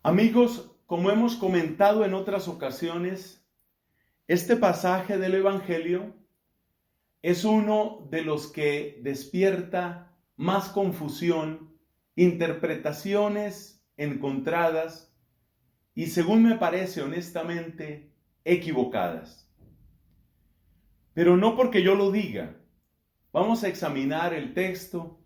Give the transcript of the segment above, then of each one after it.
Amigos, como hemos comentado en otras ocasiones, este pasaje del Evangelio es uno de los que despierta más confusión, interpretaciones encontradas y, según me parece honestamente, equivocadas. Pero no porque yo lo diga. Vamos a examinar el texto,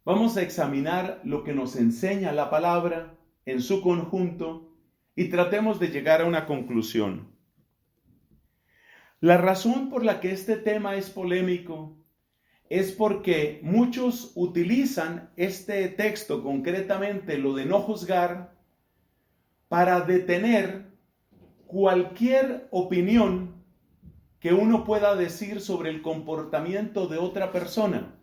vamos a examinar lo que nos enseña la palabra en su conjunto y tratemos de llegar a una conclusión. La razón por la que este tema es polémico es porque muchos utilizan este texto, concretamente lo de no juzgar, para detener cualquier opinión que uno pueda decir sobre el comportamiento de otra persona.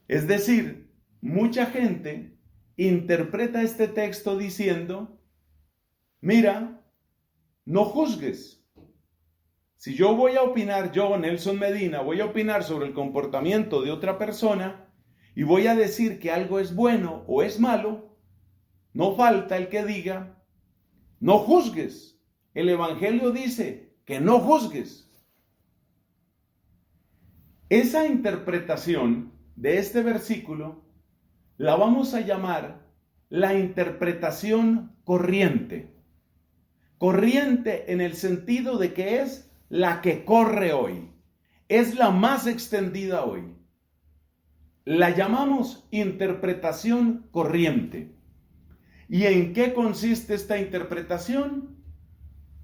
Es decir, mucha gente interpreta este texto diciendo, mira, no juzgues. Si yo voy a opinar, yo, Nelson Medina, voy a opinar sobre el comportamiento de otra persona y voy a decir que algo es bueno o es malo, no falta el que diga, no juzgues. El Evangelio dice que no juzgues. Esa interpretación de este versículo la vamos a llamar la interpretación corriente. Corriente en el sentido de que es la que corre hoy, es la más extendida hoy. La llamamos interpretación corriente. ¿Y en qué consiste esta interpretación?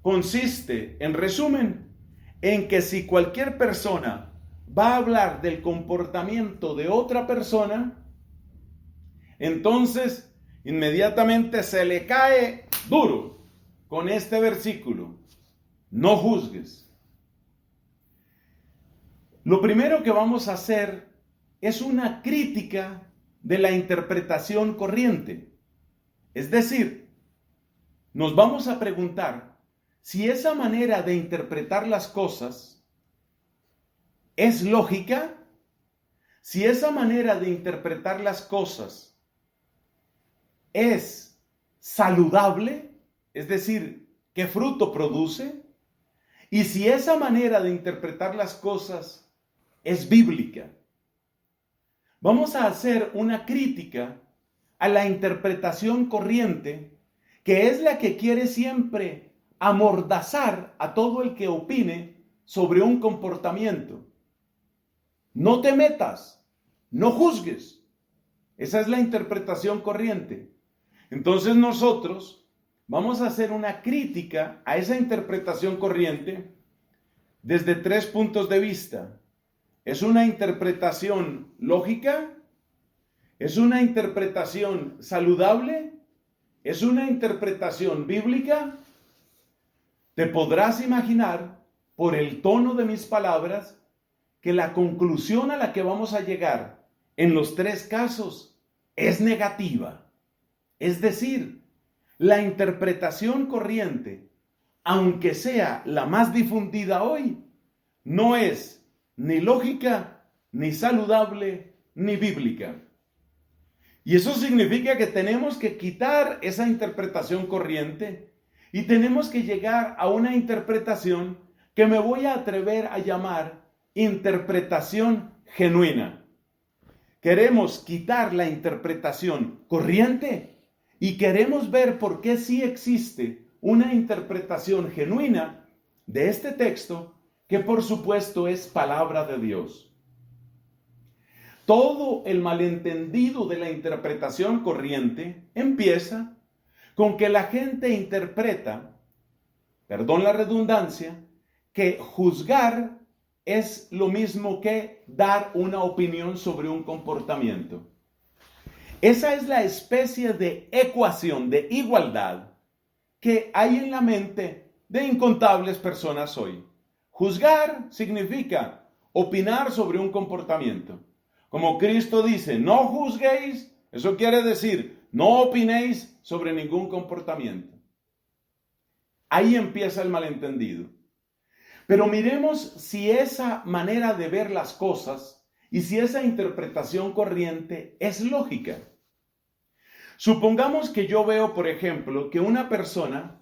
Consiste, en resumen, en que si cualquier persona va a hablar del comportamiento de otra persona, entonces inmediatamente se le cae duro con este versículo: no juzgues. Lo primero que vamos a hacer es una crítica de la interpretación corriente. Es decir, nos vamos a preguntar si esa manera de interpretar las cosas es lógica, si esa manera de interpretar las cosas es saludable, es decir, qué fruto produce, y si esa manera de interpretar las cosas es bíblica. Vamos a hacer una crítica a la interpretación corriente, que es la que quiere siempre amordazar a todo el que opine sobre un comportamiento. No te metas, no juzgues. Esa es la interpretación corriente. Entonces nosotros vamos a hacer una crítica a esa interpretación corriente desde 3 puntos de vista. ¿Es una interpretación lógica? ¿Es una interpretación saludable? ¿Es una interpretación bíblica? Te podrás imaginar, por el tono de mis palabras, que la conclusión a la que vamos a llegar en los 3 casos es negativa. Es decir, la interpretación corriente, aunque sea la más difundida hoy, no es ni lógica, ni saludable, ni bíblica. Y eso significa que tenemos que quitar esa interpretación corriente y tenemos que llegar a una interpretación que me voy a atrever a llamar interpretación genuina. Queremos quitar la interpretación corriente y queremos ver por qué sí existe una interpretación genuina de este texto, que por supuesto es palabra de Dios. Todo el malentendido de la interpretación corriente empieza con que la gente interpreta, perdón la redundancia, que juzgar es lo mismo que dar una opinión sobre un comportamiento. Esa es la especie de ecuación de igualdad que hay en la mente de incontables personas hoy. Juzgar significa opinar sobre un comportamiento. Como Cristo dice, no juzguéis, eso quiere decir, no opinéis sobre ningún comportamiento. Ahí empieza el malentendido. Pero miremos si esa manera de ver las cosas y si esa interpretación corriente es lógica. Supongamos que yo veo, por ejemplo, que una persona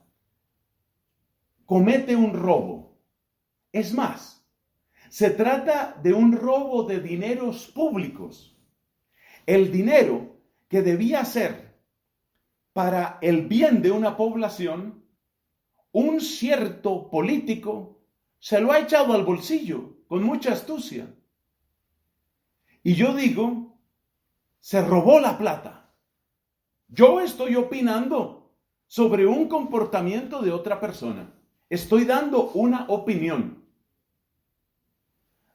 comete un robo. Es más, se trata de un robo de dineros públicos. El dinero que debía ser para el bien de una población, un cierto político se lo ha echado al bolsillo con mucha astucia. Y yo digo, se robó la plata. Yo estoy opinando sobre un comportamiento de otra persona. Estoy dando una opinión.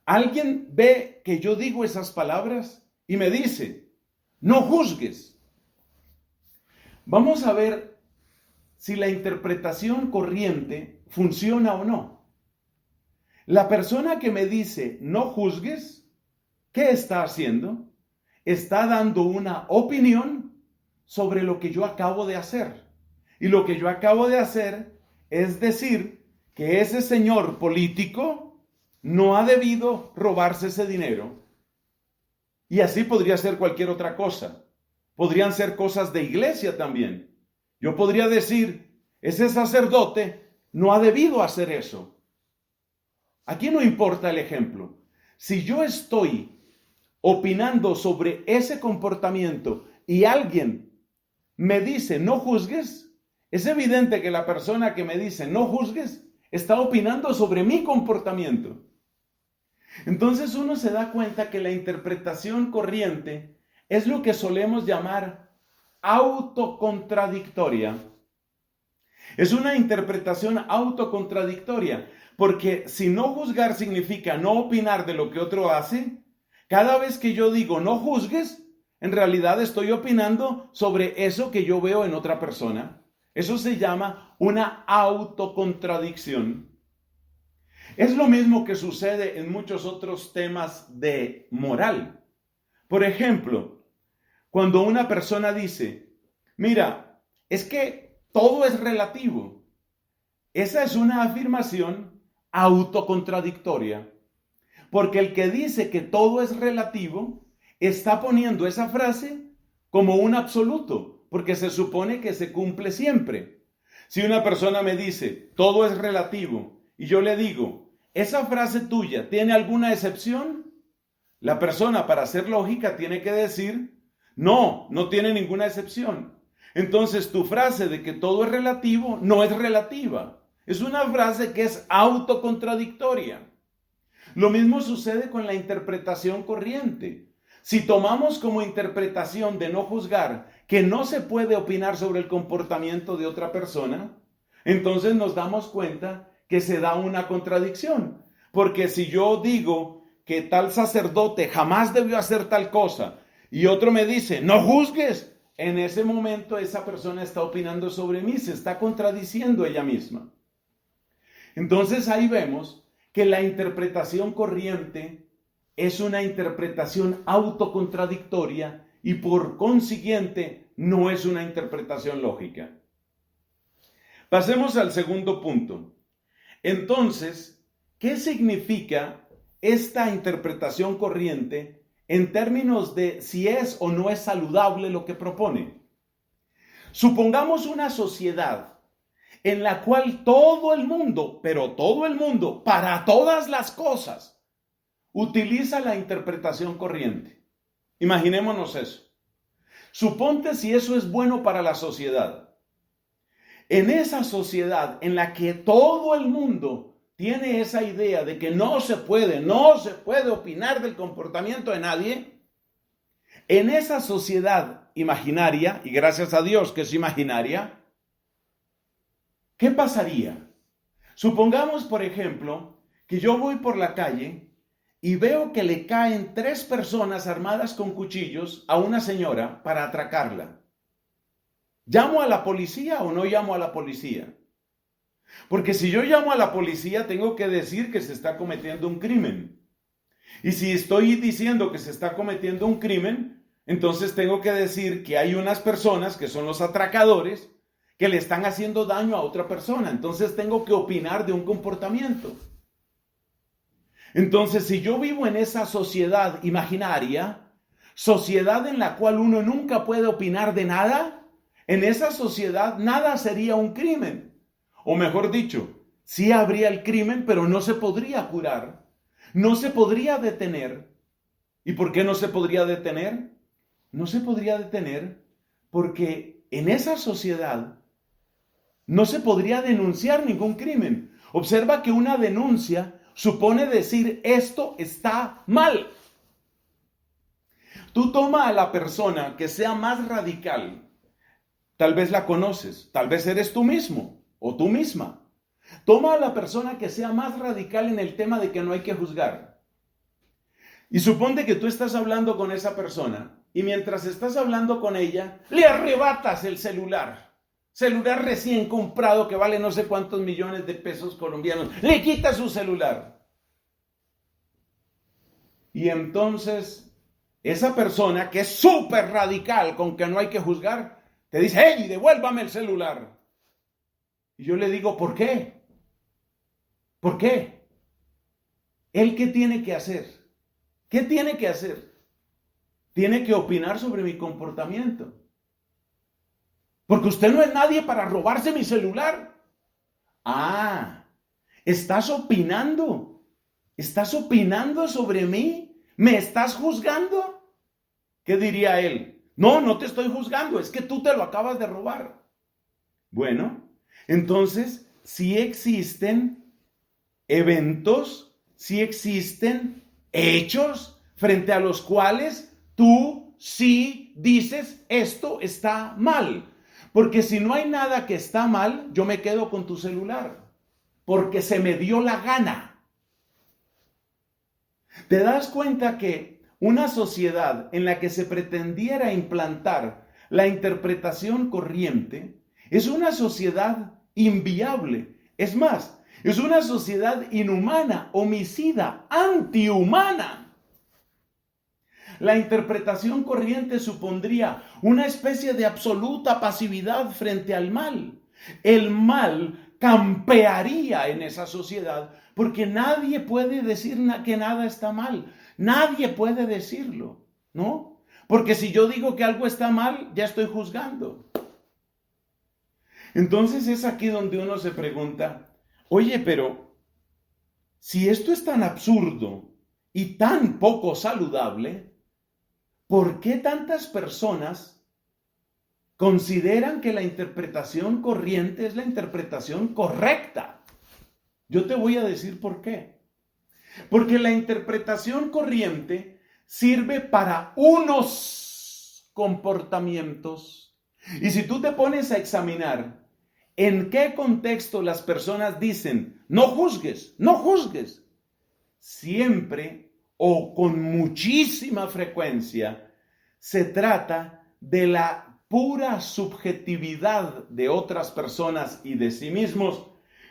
Alguien ve que yo digo esas palabras y me dice, no juzgues. Vamos a ver si la interpretación corriente funciona o no. La persona que me dice, no juzgues, ¿qué está haciendo? Está dando una opinión sobre lo que yo acabo de hacer. Y lo que yo acabo de hacer es decir que ese señor político no ha debido robarse ese dinero. Y así podría ser cualquier otra cosa. Podrían ser cosas de iglesia también. Yo podría decir, ese sacerdote no ha debido hacer eso. Aquí no importa el ejemplo. Si yo estoy opinando sobre ese comportamiento y alguien me dice no juzgues, es evidente que la persona que me dice no juzgues está opinando sobre mi comportamiento. Entonces uno se da cuenta que la interpretación corriente es lo que solemos llamar autocontradictoria. Es una interpretación autocontradictoria, porque si no juzgar significa no opinar de lo que otro hace, cada vez que yo digo no juzgues, en realidad estoy opinando sobre eso que yo veo en otra persona. Eso se llama una autocontradicción. Es lo mismo que sucede en muchos otros temas de moral. Por ejemplo, cuando una persona dice, mira, es que todo es relativo. Esa es una afirmación autocontradictoria. Porque el que dice que todo es relativo está poniendo esa frase como un absoluto, porque se supone que se cumple siempre. Si una persona me dice, todo es relativo, y yo le digo, ¿esa frase tuya tiene alguna excepción? La persona, para ser lógica, tiene que decir, no, no tiene ninguna excepción. Entonces, tu frase de que todo es relativo no es relativa. Es una frase que es autocontradictoria. Lo mismo sucede con la interpretación corriente. Si tomamos como interpretación de no juzgar que no se puede opinar sobre el comportamiento de otra persona, entonces nos damos cuenta que se da una contradicción. Porque si yo digo que tal sacerdote jamás debió hacer tal cosa y otro me dice, no juzgues, en ese momento esa persona está opinando sobre mí, se está contradiciendo ella misma. Entonces ahí vemos que la interpretación corriente es una interpretación autocontradictoria y por consiguiente no es una interpretación lógica. Pasemos al segundo punto. Entonces, ¿qué significa esta interpretación corriente en términos de si es o no es saludable lo que propone? Supongamos una sociedad en la cual todo el mundo, pero todo el mundo, para todas las cosas, utiliza la interpretación corriente. Imaginémonos eso. Suponte si eso es bueno para la sociedad. En esa sociedad en la que todo el mundo tiene esa idea de que no se puede opinar del comportamiento de nadie, en esa sociedad imaginaria, y gracias a Dios que es imaginaria, ¿qué pasaría? Supongamos, por ejemplo, que yo voy por la calle y veo que le caen 3 personas armadas con cuchillos a una señora para atracarla. ¿Llamo a la policía o no llamo a la policía? Porque si yo llamo a la policía, tengo que decir que se está cometiendo un crimen. Y si estoy diciendo que se está cometiendo un crimen, entonces tengo que decir que hay unas personas que son los atracadores que le están haciendo daño a otra persona. Entonces tengo que opinar de un comportamiento. Entonces, si yo vivo en esa sociedad imaginaria, sociedad en la cual uno nunca puede opinar de nada, en esa sociedad nada sería un crimen. O mejor dicho, sí habría el crimen, pero no se podría curar, no se podría detener. ¿Y por qué no se podría detener? No se podría detener porque en esa sociedad no se podría denunciar ningún crimen. Observa que una denuncia supone decir esto está mal. Tú toma a la persona que sea más radical, tal vez la conoces, tal vez eres tú mismo o tú misma. Toma a la persona que sea más radical en el tema de que no hay que juzgar. Y suponte que tú estás hablando con esa persona y mientras estás hablando con ella, le arrebatas el celular recién comprado que vale no sé cuántos millones de pesos colombianos. Le quitas su celular. Y entonces esa persona que es súper radical con que no hay que juzgar, te dice, hey, devuélvame el celular. Y yo le digo, ¿por qué? ¿Por qué? ¿Él qué tiene que hacer? ¿Qué tiene que hacer? Tiene que opinar sobre mi comportamiento. Porque usted no es nadie para robarse mi celular. Ah, ¿estás opinando? ¿Estás opinando sobre mí? ¿Me estás juzgando? ¿Qué diría él? No, no te estoy juzgando, es que tú te lo acabas de robar. Bueno, entonces sí existen eventos, sí existen hechos frente a los cuales tú sí dices esto está mal. Porque si no hay nada que está mal, yo me quedo con tu celular. Porque se me dio la gana. ¿Te das cuenta que una sociedad en la que se pretendiera implantar la interpretación corriente es una sociedad inviable? Es más, es una sociedad inhumana, homicida, antihumana. La interpretación corriente supondría una especie de absoluta pasividad frente al mal. El mal campearía en esa sociedad porque nadie puede decir que nada está mal. Nadie puede decirlo, ¿no? Porque si yo digo que algo está mal, ya estoy juzgando. Entonces es aquí donde uno se pregunta, oye, pero si esto es tan absurdo y tan poco saludable, ¿por qué tantas personas consideran que la interpretación corriente es la interpretación correcta? Yo te voy a decir por qué. Porque la interpretación corriente sirve para unos comportamientos. Y si tú te pones a examinar en qué contexto las personas dicen, no juzgues, no juzgues, siempre o con muchísima frecuencia, se trata de la pura subjetividad de otras personas y de sí mismos,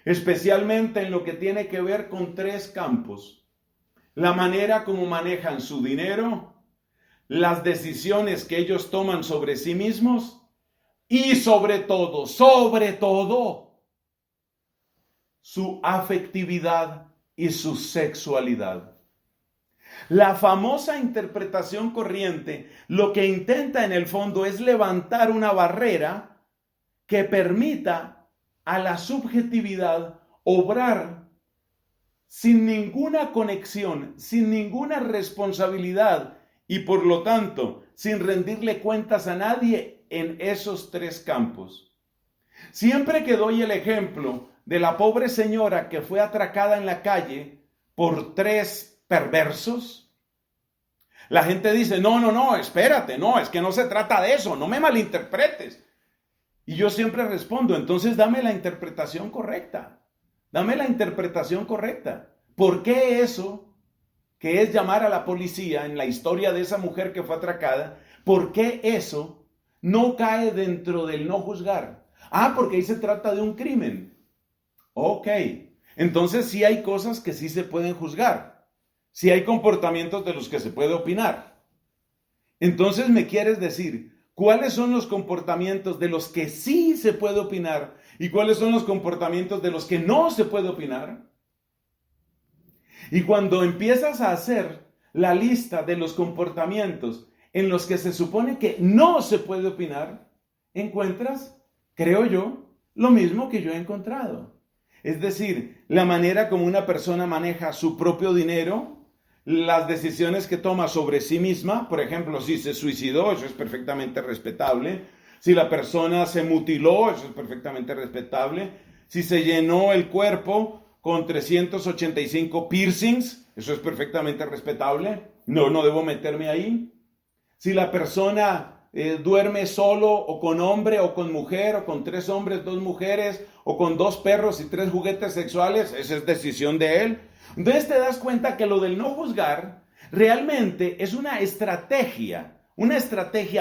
especialmente en lo que tiene que ver con tres campos: la manera como manejan su dinero, las decisiones que ellos toman sobre sí mismos y sobre todo, su afectividad y su sexualidad. La famosa interpretación corriente lo que intenta en el fondo es levantar una barrera que permita a la subjetividad obrar sin ninguna conexión, sin ninguna responsabilidad y por lo tanto sin rendirle cuentas a nadie en esos tres campos. Siempre que doy el ejemplo de la pobre señora que fue atracada en la calle por tres perversos, la gente dice, no, espérate, no, es que no se trata de eso, no me malinterpretes. Y yo siempre respondo, entonces dame la interpretación correcta, dame la interpretación correcta. ¿Por qué eso, que es llamar a la policía en la historia de esa mujer que fue atracada, por qué eso no cae dentro del no juzgar? Ah, porque ahí se trata de un crimen. Ok, entonces sí hay cosas que sí se pueden juzgar. Sí hay comportamientos de los que se puede opinar. Entonces me quieres decir, ¿cuáles son los comportamientos de los que sí se puede opinar y cuáles son los comportamientos de los que no se puede opinar? Y cuando empiezas a hacer la lista de los comportamientos en los que se supone que no se puede opinar, encuentras, creo yo, lo mismo que yo he encontrado. Es decir, la manera como una persona maneja su propio dinero, las decisiones que toma sobre sí misma. Por ejemplo, si se suicidó, eso es perfectamente respetable. Si la persona se mutiló, eso es perfectamente respetable. Si se llenó el cuerpo con 385 piercings, eso es perfectamente respetable. No debo meterme ahí. Si la persona duerme solo o con hombre o con mujer o con 3 hombres, 2 mujeres o con 2 perros y 3 juguetes sexuales, esa es decisión de él. Entonces te das cuenta que lo del no juzgar realmente es una estrategia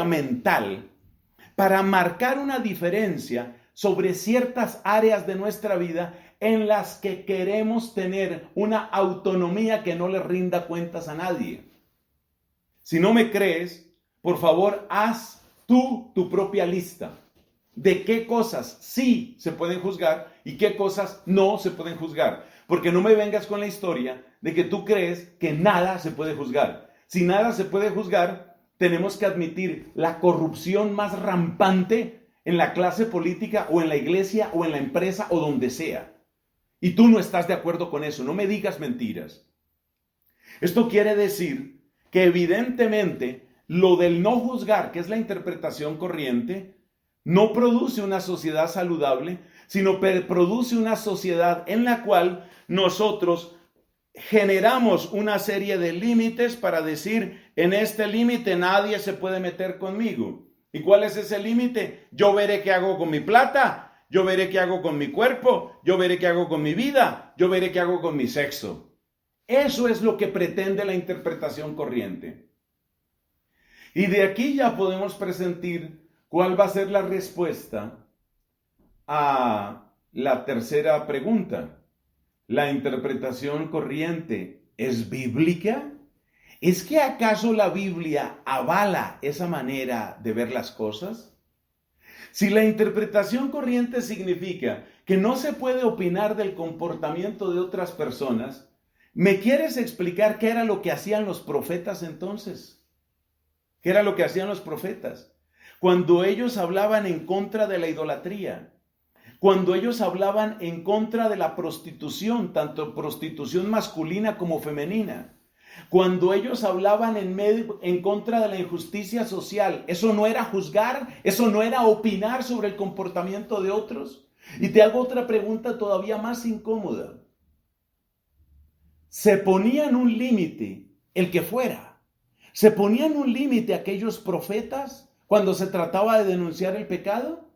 mental para marcar una diferencia sobre ciertas áreas de nuestra vida en las que queremos tener una autonomía que no le rinda cuentas a nadie. Si no me crees, por favor, haz tú tu propia lista de qué cosas sí se pueden juzgar y qué cosas no se pueden juzgar. Porque no me vengas con la historia de que tú crees que nada se puede juzgar. Si nada se puede juzgar, tenemos que admitir la corrupción más rampante en la clase política o en la iglesia o en la empresa o donde sea. Y tú no estás de acuerdo con eso, no me digas mentiras. Esto quiere decir que evidentemente lo del no juzgar, que es la interpretación corriente, no produce una sociedad saludable, sino produce una sociedad en la cual nosotros generamos una serie de límites para decir, en este límite nadie se puede meter conmigo. ¿Y cuál es ese límite? Yo veré qué hago con mi plata, yo veré qué hago con mi cuerpo, yo veré qué hago con mi vida, yo veré qué hago con mi sexo. Eso es lo que pretende la interpretación corriente. Y de aquí ya podemos presentir cuál va a ser la respuesta a la tercera pregunta. ¿La interpretación corriente es bíblica? ¿Es que acaso la Biblia avala esa manera de ver las cosas? Si la interpretación corriente significa que no se puede opinar del comportamiento de otras personas, ¿me quieres explicar qué era lo que hacían los profetas entonces? ¿Qué era lo que hacían los profetas? Cuando ellos hablaban en contra de la idolatría, cuando ellos hablaban en contra de la prostitución, tanto prostitución masculina como femenina, cuando ellos hablaban en contra de la injusticia social, ¿eso no era juzgar? ¿Eso no era opinar sobre el comportamiento de otros? Y te hago otra pregunta todavía más incómoda. ¿Se ponían un límite, el que fuera? ¿Se ponían un límite aquellos profetas cuando se trataba de denunciar el pecado?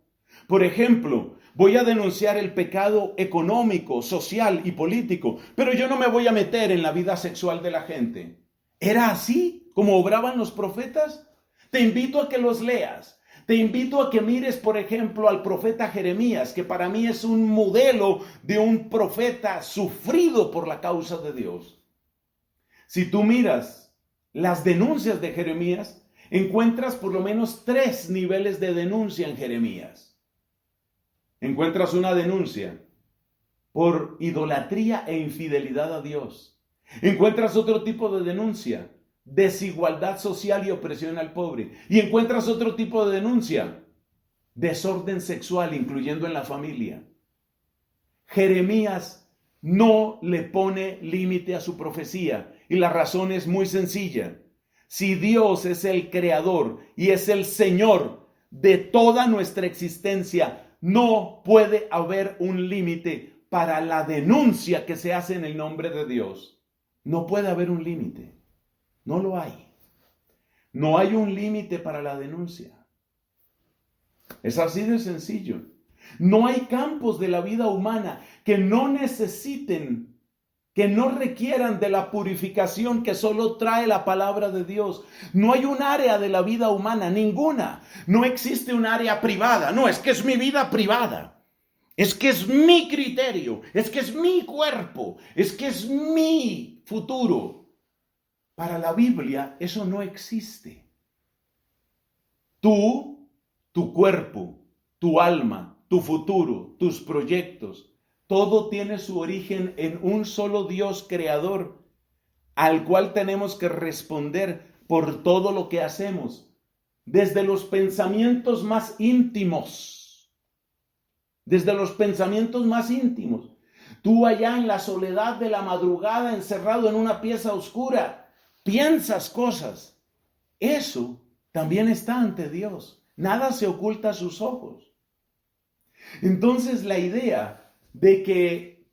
Por ejemplo, voy a denunciar el pecado económico, social y político, pero yo no me voy a meter en la vida sexual de la gente. ¿Era así como obraban los profetas? Te invito a que los leas. Te invito a que mires, por ejemplo, al profeta Jeremías, que para mí es un modelo de un profeta sufrido por la causa de Dios. Si tú miras las denuncias de Jeremías, encuentras por lo menos 3 niveles de denuncia en Jeremías. Encuentras una denuncia por idolatría e infidelidad a Dios. Encuentras otro tipo de denuncia, desigualdad social y opresión al pobre. Y encuentras otro tipo de denuncia, desorden sexual, incluyendo en la familia. Jeremías no le pone límite a su profecía. Y la razón es muy sencilla. Si Dios es el creador y es el Señor de toda nuestra existencia, no puede haber un límite para la denuncia que se hace en el nombre de Dios. No puede haber un límite. No lo hay. No hay un límite para la denuncia. Es así de sencillo. No hay campos de la vida humana que no necesiten, que no requieran de la purificación que solo trae la palabra de Dios. No hay un área de la vida humana, ninguna. No existe un área privada. No, es que es mi vida privada. Es que es mi criterio. Es que es mi cuerpo. Es que es mi futuro. Para la Biblia eso no existe. Tú, tu cuerpo, tu alma, tu futuro, tus proyectos, todo tiene su origen en un solo Dios creador, al cual tenemos que responder por todo lo que hacemos, desde los pensamientos más íntimos. Desde los pensamientos más íntimos. Tú allá en la soledad de la madrugada, encerrado en una pieza oscura, piensas cosas. Eso también está ante Dios. Nada se oculta a sus ojos. Entonces la idea de que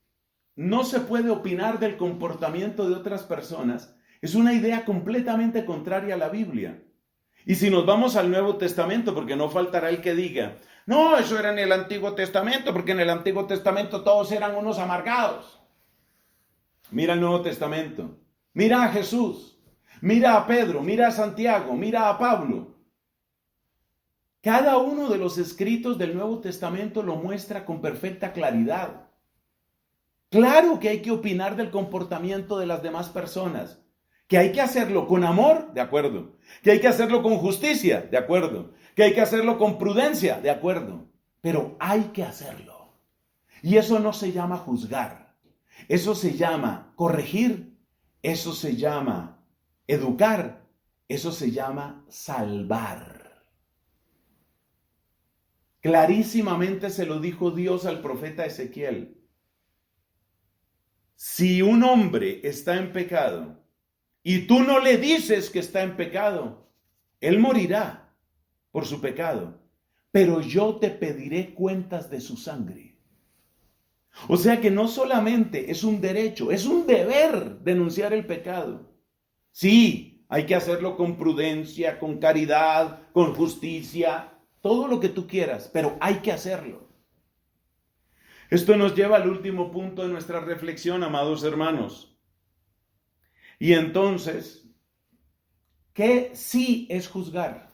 no se puede opinar del comportamiento de otras personas es una idea completamente contraria a la Biblia. Y si nos vamos al Nuevo Testamento, porque no faltará el que diga, no, eso era en el Antiguo Testamento, porque en el Antiguo Testamento todos eran unos amargados. Mira el Nuevo Testamento, mira a Jesús, mira a Pedro, mira a Santiago, mira a Pablo. Cada uno de los escritos del Nuevo Testamento lo muestra con perfecta claridad. Claro que hay que opinar del comportamiento de las demás personas, que hay que hacerlo con amor, de acuerdo, que hay que hacerlo con justicia, de acuerdo, que hay que hacerlo con prudencia, de acuerdo, pero hay que hacerlo. Y eso no se llama juzgar, eso se llama corregir, eso se llama educar, eso se llama salvar. Clarísimamente se lo dijo Dios al profeta Ezequiel. Si un hombre está en pecado y tú no le dices que está en pecado, él morirá por su pecado, pero yo te pediré cuentas de su sangre. O sea que no solamente es un derecho, es un deber denunciar el pecado. Sí, hay que hacerlo con prudencia, con caridad, con justicia, todo lo que tú quieras, pero hay que hacerlo. Esto nos lleva al último punto de nuestra reflexión, amados hermanos. Y entonces, ¿qué sí es juzgar?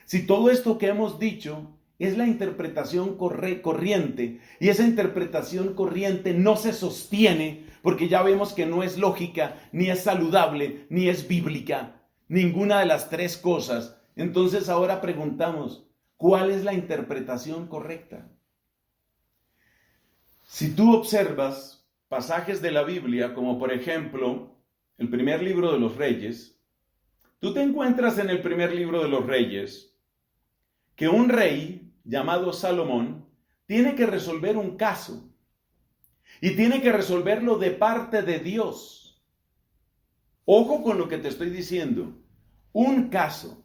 Si todo esto que hemos dicho es la interpretación corriente, y esa interpretación corriente no se sostiene, porque ya vemos que no es lógica, ni es saludable, ni es bíblica, ninguna de las tres cosas, entonces ahora preguntamos, ¿cuál es la interpretación correcta? Si tú observas pasajes de la Biblia, como por ejemplo el primer libro de los Reyes, tú te encuentras en el primer libro de los Reyes que un rey llamado Salomón tiene que resolver un caso y tiene que resolverlo de parte de Dios. Ojo con lo que te estoy diciendo, un caso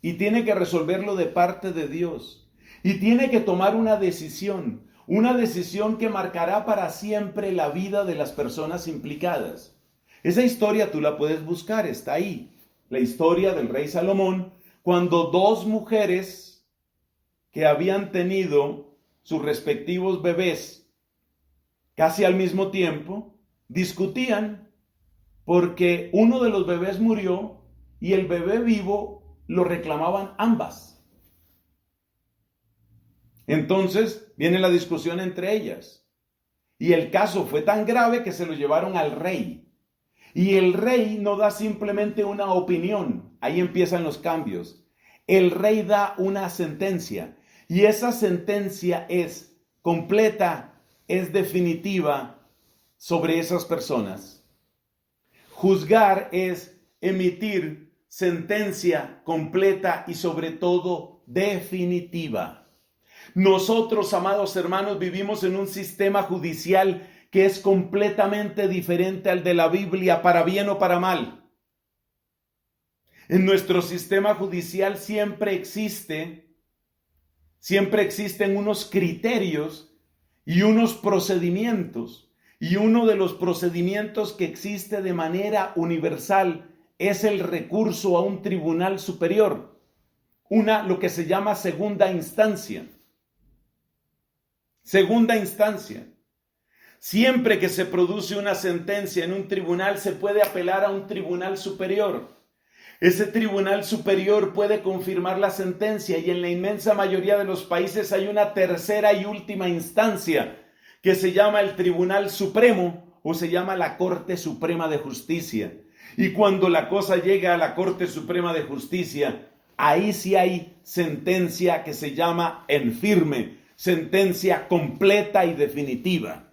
y tiene que resolverlo de parte de Dios y tiene que tomar una decisión que marcará para siempre la vida de las personas implicadas. Esa historia tú la puedes buscar, está ahí. La historia del rey Salomón, cuando dos mujeres que habían tenido sus respectivos bebés casi al mismo tiempo, discutían porque uno de los bebés murió y el bebé vivo lo reclamaban ambas. Entonces viene la discusión entre ellas y el caso fue tan grave que se lo llevaron al rey. Y el rey no da simplemente una opinión, ahí empiezan los cambios. El rey da una sentencia y esa sentencia es completa, es definitiva sobre esas personas. Juzgar es emitir sentencia completa y sobre todo definitiva. Nosotros, amados hermanos, vivimos en un sistema judicial que es completamente diferente al de la Biblia, para bien o para mal. En nuestro sistema judicial siempre existen unos criterios y unos procedimientos. Y uno de los procedimientos que existe de manera universal es el recurso a un tribunal superior. Lo que se llama segunda instancia. Segunda instancia. Siempre que se produce una sentencia en un tribunal, se puede apelar a un tribunal superior. Ese tribunal superior puede confirmar la sentencia y en la inmensa mayoría de los países hay una tercera y última instancia que se llama el Tribunal Supremo o se llama la Corte Suprema de Justicia. Y cuando la cosa llega a la Corte Suprema de Justicia, ahí sí hay sentencia que se llama en firme, sentencia completa y definitiva.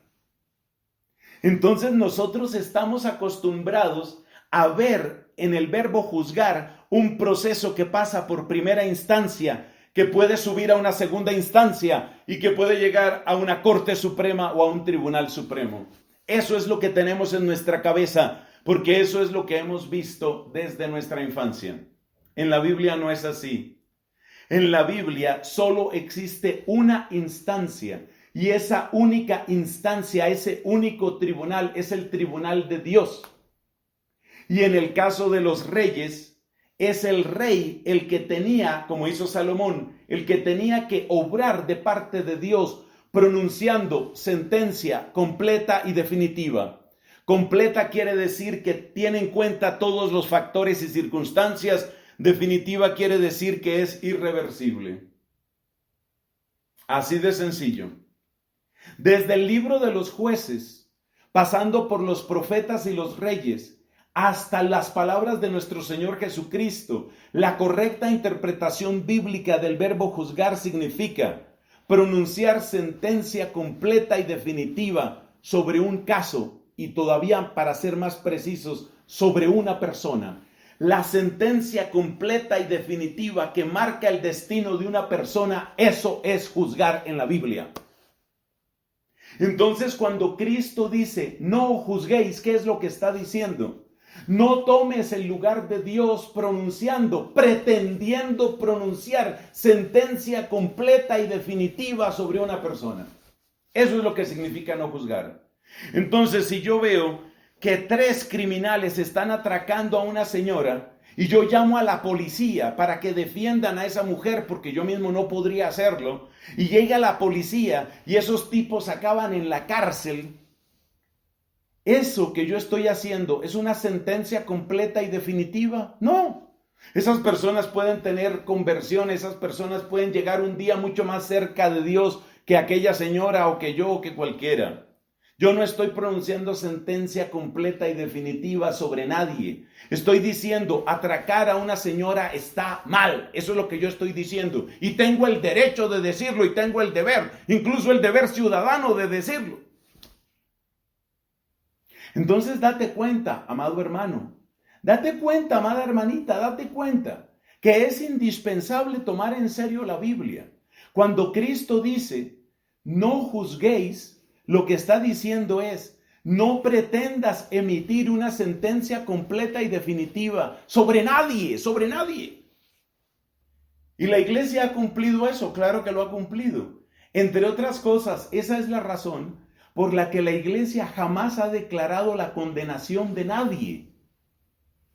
Entonces nosotros estamos acostumbrados a ver ver en el verbo juzgar un proceso que pasa por primera instancia, que puede subir a una segunda instancia y que puede llegar a una Corte Suprema o a un Tribunal Supremo. Eso es lo que tenemos en nuestra cabeza, porque eso es lo que hemos visto desde nuestra infancia. En la Biblia no es así. En la Biblia solo existe una instancia, y esa única instancia, ese único tribunal, es el tribunal de Dios. Y en el caso de los reyes, es el rey el que tenía, como hizo Salomón, el que tenía que obrar de parte de Dios, pronunciando sentencia completa y definitiva. Completa quiere decir que tiene en cuenta todos los factores y circunstancias. Definitiva quiere decir que es irreversible. Así de sencillo. Desde el libro de los jueces, pasando por los profetas y los reyes, hasta las palabras de nuestro Señor Jesucristo, la correcta interpretación bíblica del verbo juzgar significa pronunciar sentencia completa y definitiva sobre un caso, y todavía, para ser más precisos, sobre una persona. La sentencia completa y definitiva que marca el destino de una persona, eso es juzgar en la Biblia. Entonces, cuando Cristo dice, no juzguéis, ¿qué es lo que está diciendo? No tomes el lugar de Dios pretendiendo pronunciar sentencia completa y definitiva sobre una persona. Eso es lo que significa no juzgar. Entonces, si yo veo que 3 criminales están atracando a una señora y yo llamo a la policía para que defiendan a esa mujer porque yo mismo no podría hacerlo, y llega la policía y esos tipos acaban en la cárcel, ¿eso que yo estoy haciendo es una sentencia completa y definitiva? No. Esas personas pueden tener conversión, esas personas pueden llegar un día mucho más cerca de Dios que aquella señora o que yo o que cualquiera. Yo no estoy pronunciando sentencia completa y definitiva sobre nadie. Estoy diciendo, atracar a una señora está mal. Eso es lo que yo estoy diciendo. Y tengo el derecho de decirlo y tengo el deber, incluso el deber ciudadano de decirlo. Entonces date cuenta, amado hermano. Date cuenta, amada hermanita, date cuenta que es indispensable tomar en serio la Biblia. Cuando Cristo dice, no juzguéis, lo que está diciendo es, no pretendas emitir una sentencia completa y definitiva sobre nadie, sobre nadie. Y la iglesia ha cumplido eso, claro que lo ha cumplido. Entre otras cosas, esa es la razón por la que la iglesia jamás ha declarado la condenación de nadie.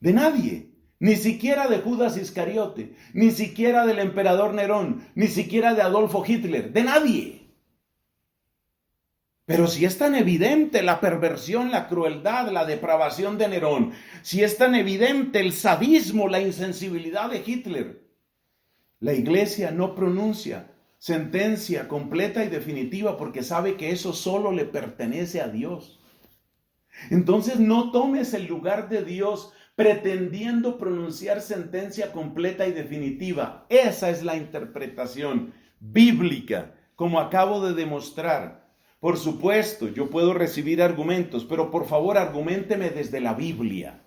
De nadie. Ni siquiera de Judas Iscariote, ni siquiera del emperador Nerón, ni siquiera de Adolfo Hitler, de nadie. Pero si es tan evidente la perversión, la crueldad, la depravación de Nerón, si es tan evidente el sadismo, la insensibilidad de Hitler, la iglesia no pronuncia sentencia completa y definitiva porque sabe que eso solo le pertenece a Dios. Entonces no tomes el lugar de Dios pretendiendo pronunciar sentencia completa y definitiva. Esa es la interpretación bíblica, como acabo de demostrar. Por supuesto, yo puedo recibir argumentos, pero por favor, arguménteme desde la Biblia,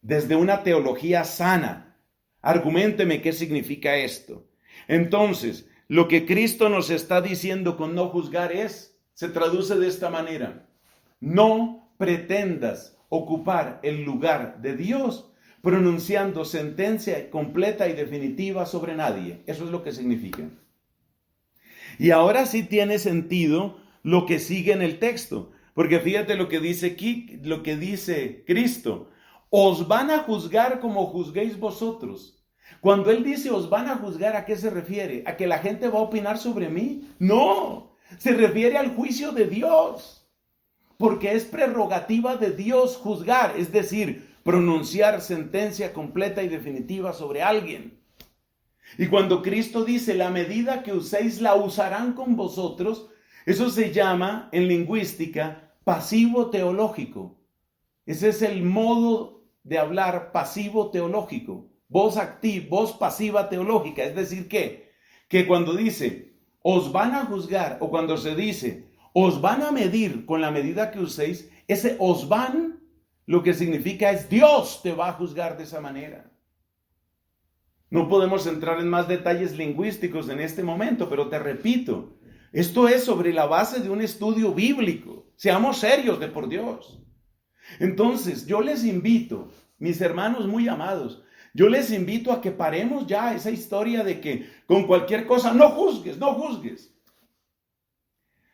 desde una teología sana. Arguménteme qué significa esto. Entonces, lo que Cristo nos está diciendo con no juzgar se traduce de esta manera. No pretendas ocupar el lugar de Dios pronunciando sentencia completa y definitiva sobre nadie. Eso es lo que significa. Y ahora sí tiene sentido lo que sigue en el texto, porque fíjate lo que dice Cristo. Os van a juzgar como juzguéis vosotros. Cuando Él dice os van a juzgar, ¿a qué se refiere? ¿A que la gente va a opinar sobre mí? No, se refiere al juicio de Dios, porque es prerrogativa de Dios juzgar, es decir, pronunciar sentencia completa y definitiva sobre alguien. Y cuando Cristo dice la medida que uséis la usarán con vosotros, eso se llama en lingüística pasivo teológico. Ese es el modo de hablar pasivo teológico. Voz activa, voz pasiva teológica. Es decir, que cuando dice os van a juzgar o cuando se dice os van a medir con la medida que uséis, ese os van lo que significa es Dios te va a juzgar de esa manera. No podemos entrar en más detalles lingüísticos en este momento, pero te repito, esto es sobre la base de un estudio bíblico. Seamos serios de por Dios. Entonces, yo les invito, mis hermanos muy amados, yo les invito a que paremos ya esa historia de que con cualquier cosa no juzgues, no juzgues.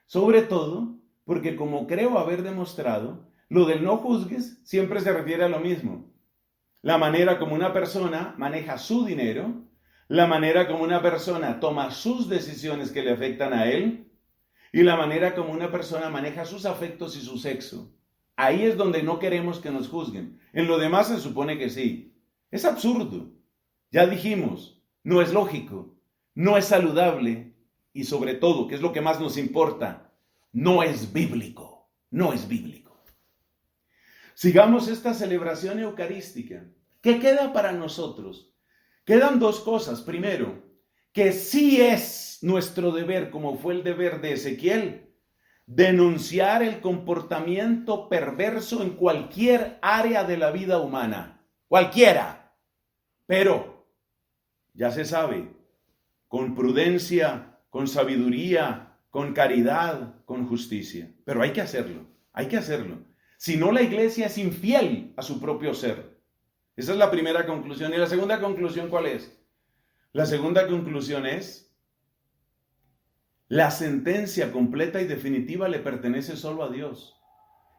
Sobre todo, porque como creo haber demostrado, lo del no juzgues siempre se refiere a lo mismo. La manera como una persona maneja su dinero, la manera como una persona toma sus decisiones que le afectan a él y la manera como una persona maneja sus afectos y su sexo. Ahí es donde no queremos que nos juzguen. En lo demás se supone que sí. Es absurdo. Ya dijimos, no es lógico, no es saludable y sobre todo, que es lo que más nos importa, no es bíblico. No es bíblico. Sigamos esta celebración eucarística. ¿Qué queda para nosotros? Quedan dos cosas. Primero, que sí es nuestro deber, como fue el deber de Ezequiel, denunciar el comportamiento perverso en cualquier área de la vida humana. Cualquiera. Pero, ya se sabe, con prudencia, con sabiduría, con caridad, con justicia. Pero hay que hacerlo, hay que hacerlo. Si no, la iglesia es infiel a su propio ser. Esa es la primera conclusión. ¿Y la segunda conclusión cuál es? La segunda conclusión es: la sentencia completa y definitiva le pertenece solo a Dios.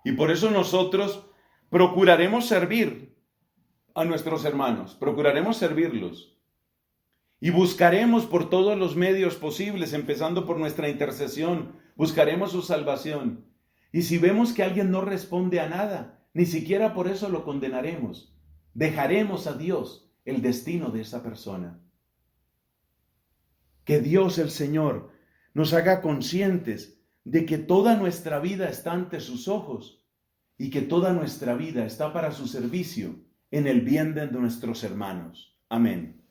Y por eso nosotros procuraremos servir a nuestros hermanos, procuraremos servirlos. Y buscaremos por todos los medios posibles, empezando por nuestra intercesión, buscaremos su salvación. Y si vemos que alguien no responde a nada, ni siquiera por eso lo condenaremos. Dejaremos a Dios el destino de esa persona. Que Dios el Señor nos haga conscientes de que toda nuestra vida está ante sus ojos y que toda nuestra vida está para su servicio en el bien de nuestros hermanos. Amén.